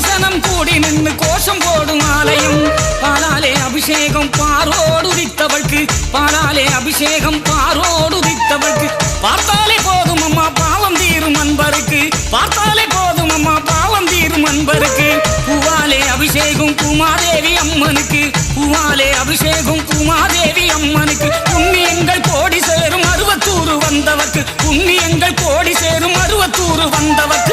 ஜனம் கூடி நின்று கோஷம் போடும் ஆலயம். பாலாலே அபிஷேகம் பாரோடு உதித்தவൾക്ക്, பாலாலே அபிஷேகம் பாரோடு உதித்தவൾക്ക്. பார்த்தாலே போதும் அம்மா பாவம் தீரும் அன்பருக்கு, பார்த்தாலே போதும் அம்மா பாவம் தீரும் அன்பருக்கு. பூவாலே அபிஷேகம் பூமாதேவி அம்மனுக்கு, பூவாலே அபிஷேகம் பூமாதேவி அம்மனுக்கு. புண்ணியங்கள் கோடி சேரும் அருவத்தூர் வந்தவர்க்கு, புண்ணியங்கள் கோடி சேரும் அருவத்தூர் வந்தவர்க்கு.